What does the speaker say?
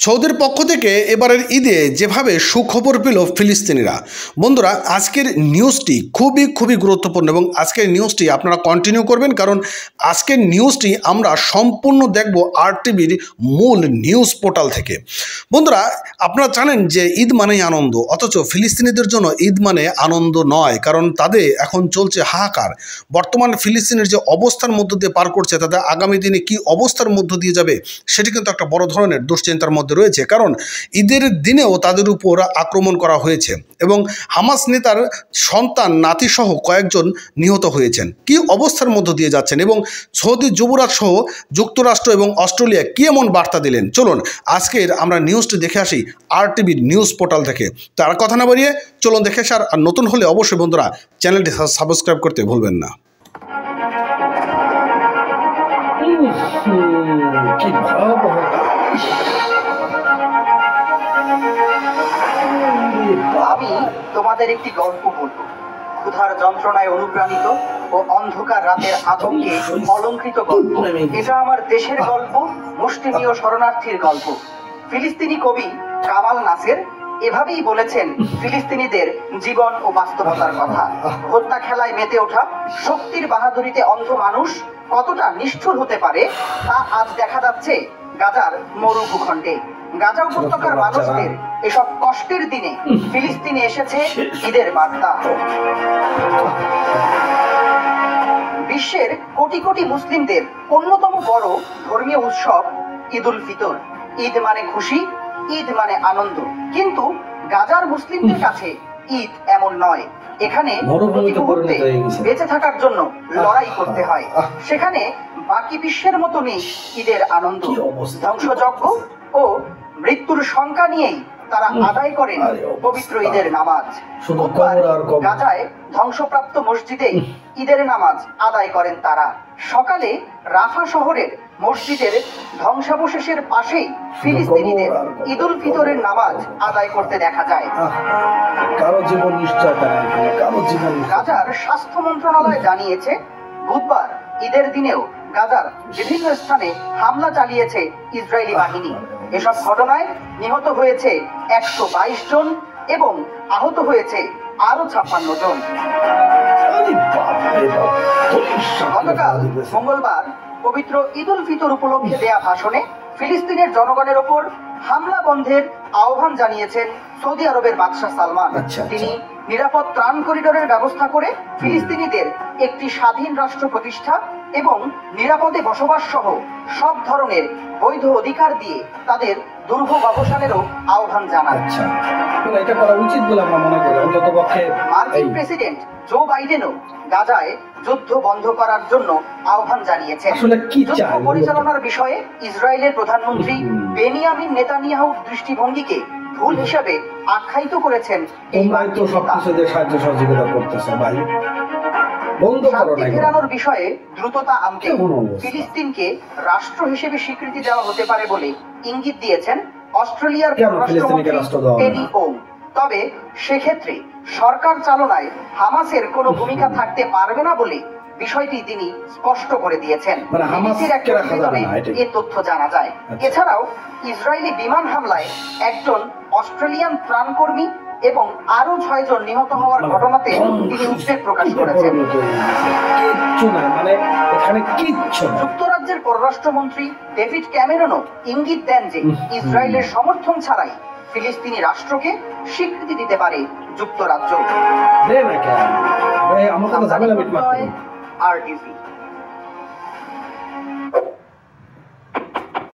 সৌদির পক্ষ থেকে এবারের ঈদে যেভাবে সুখবর পেল ফিলিস্তিনিরা। বন্ধুরা, আজকের নিউজটি খুবই গুরুত্বপূর্ণ এবং আজকের নিউজটি আপনারা কন্টিনিউ করবেন, কারণ আজকের নিউজটি আমরা সম্পূর্ণ দেখব RTVর মূল নিউজ পোর্টাল থেকে। বন্ধুরা, আপনারা জানেন যে ঈদ মানেই আনন্দ, অথচ ফিলিস্তিনিদের জন্য ঈদ মানে আনন্দ নয়, কারণ তাদের এখন চলছে হাহাকার। বর্তমান ফিলিস্তিনের যে অবস্থার মধ্য দিয়ে পার করছে, তাদের আগামী দিনে কি অবস্থার মধ্য দিয়ে যাবে সেটি কিন্তু একটা বড় ধরনের দুশ্চিন্তার মধ্যে রয়েছে, কারণ ঈদের দিনেও তাদের উপর আক্রমণ করা হয়েছে এবং হামাস নেতার সন্তান নাতিসহ কয়েকজন নিহত হয়েছেন। কি অবস্থার মধ্য দিয়ে যাচ্ছেন এবং সৌদি যুবরাজ সহ যুক্তরাষ্ট্র এবং অস্ট্রেলিয়া কি এমন বার্তা দিলেন, চলুন আজকের আমরা নিউজটি দেখে আসি RTVর নিউজ পোর্টাল থেকে। তার কথা না বাড়িয়ে চলুন দেখে আসি। আর নতুন হলে অবশ্যই বন্ধুরা চ্যানেলটি সাবস্ক্রাইব করতে ভুলবেন না। আমি তোমাদের একটি গল্প বলব, ক্ষুধার যন্ত্রণায় অনুপ্রাণিত ও অন্ধকার রাতের আতঙ্কে অলঙ্কৃত গল্প। এটা আমার দেশের গল্প, মুষ্টিমেয় শরণার্থীর গল্প। ফিলিস্তিনি কবি কামাল নাসের এভাবেই বলেছেন ফিলিস্তিনিদের জীবন ও বাস্তবতার কথা। হত্যা খেলায় মেতে ওঠা, শক্তির বাহাদুরিতে অন্ধ মানুষ কতটা নিষ্ঠুর হতে পারে তা আজ দেখা যাচ্ছে গাজার মরু ভূখণ্ডে। গাজা উপত্যকার মানুষদের এসব কষ্টের দিনে ফিলিস্তিনে এসেছে ঈদের বার্তা। বিশ্বের কোটি কোটি মুসলিমদের অন্যতম বড় ধর্মীয় উৎসব ঈদ উল ফিতর। ঈদ মানে খুশি, ঈদ মানে আনন্দ। কিন্তু গাজার মুসলিমদের কাছে ঈদ এমন নয়। এখানে প্রতি মুহূর্তে বেঁচে থাকার জন্য লড়াই করতে হয়। সেখানে বাকি বিশ্বের মতো নেই ঈদের আনন্দ। ধ্বংসযজ্ঞ ও মৃত্যুর সংখ্যা নিয়েই তারা আদায় করেন পবিত্র ঈদের নামাজ। গাজায় ধ্বংসপ্রাপ্ত মসজিদে ঈদের নামাজ আদায় করেন তারা। সকালে রাফা শহরের মসজিদের ধ্বংসাবশেষের পাশেই ফিলিস্তিনিদের ঈদ উল ফিতরের নামাজ আদায় করতে দেখা যায়। গাজার স্বাস্থ্য মন্ত্রণালয় জানিয়েছে, বুধবার ঈদের দিনেও গাজার বিভিন্ন স্থানে হামলা চালিয়েছে ইসরায়েলি বাহিনী। এসব ঘটনায় নিহত হয়েছে 122 জন এবং আহত হয়েছে আরো 56 জন। গতকাল মঙ্গলবার পবিত্র ঈদ উল ফিতর উপলক্ষে দেয়া ভাষণে ফিলিস্তিনের জনগণের ওপর হামলা বন্ধের আহ্বান জানিয়েছেন সৌদি আরবের বাদশাহ সালমান। তিনি নিরাপদ ত্রাণ করিডোরের ব্যবস্থা করে ফিলিস্তিনিদের একটি স্বাধীন রাষ্ট্র প্রতিষ্ঠা এবং নিরাপদে বসবাস সহ সব ধরনের বৈধ অধিকার দিয়ে তাদের দুর্ভোগ অবসানেরও আহ্বান জানান। এটা করা উচিত বলে আমরা মনে করি। অন্ততপক্ষে মার্কিন প্রেসিডেন্ট জো বাইডেনও গাজায় যুদ্ধ বন্ধ করার জন্য আহ্বান জানিয়েছেন। যুদ্ধ পরিচালনার বিষয়ে ইসরায়েলের প্রধানমন্ত্রী বেনিয়ামিন নেতানিয়াহুর দৃষ্টিভঙ্গিকে ভুল হিসেবে আখ্যায়িত করেছেন। এই সাহায্য সহযোগিতা করতেছে ভাই, শান্তি ফেরানোর বিষয়ে দ্রুততা আনতে ফিলিস্তিনকে রাষ্ট্র হিসেবে স্বীকৃতি দেওয়া হতে পারে বলে ইঙ্গিত দিয়েছেন অস্ট্রেলিয়ার পররাষ্ট্রমন্ত্রী পেনি ওং। তবে সেক্ষেত্রে সরকার চালনায় হামাসের কোনো ভূমিকা থাকতে পারবে না বলে বিষয়টি তিনি স্পষ্ট করে দিয়েছেন। এ তথ্য জানা যায়। এছাড়াও ইসরায়েলি বিমান হামলায় একজন অস্ট্রেলিয়ান ত্রাণকর্মী এবং আরো 6 জন নিহত হওয়ার ঘটনাতে তিনি উদ্বেগ প্রকাশ করেছেন। যুক্তরাজ্যের পররাষ্ট্রমন্ত্রী ডেভিড ক্যামেরনও ইঙ্গিত দেন যে ইসরায়েলের সমর্থন ছাড়াই ফিলিস্তিনি রাষ্ট্রকে স্বীকৃতি দিতে পারে যুক্তরাজ্য। RTV।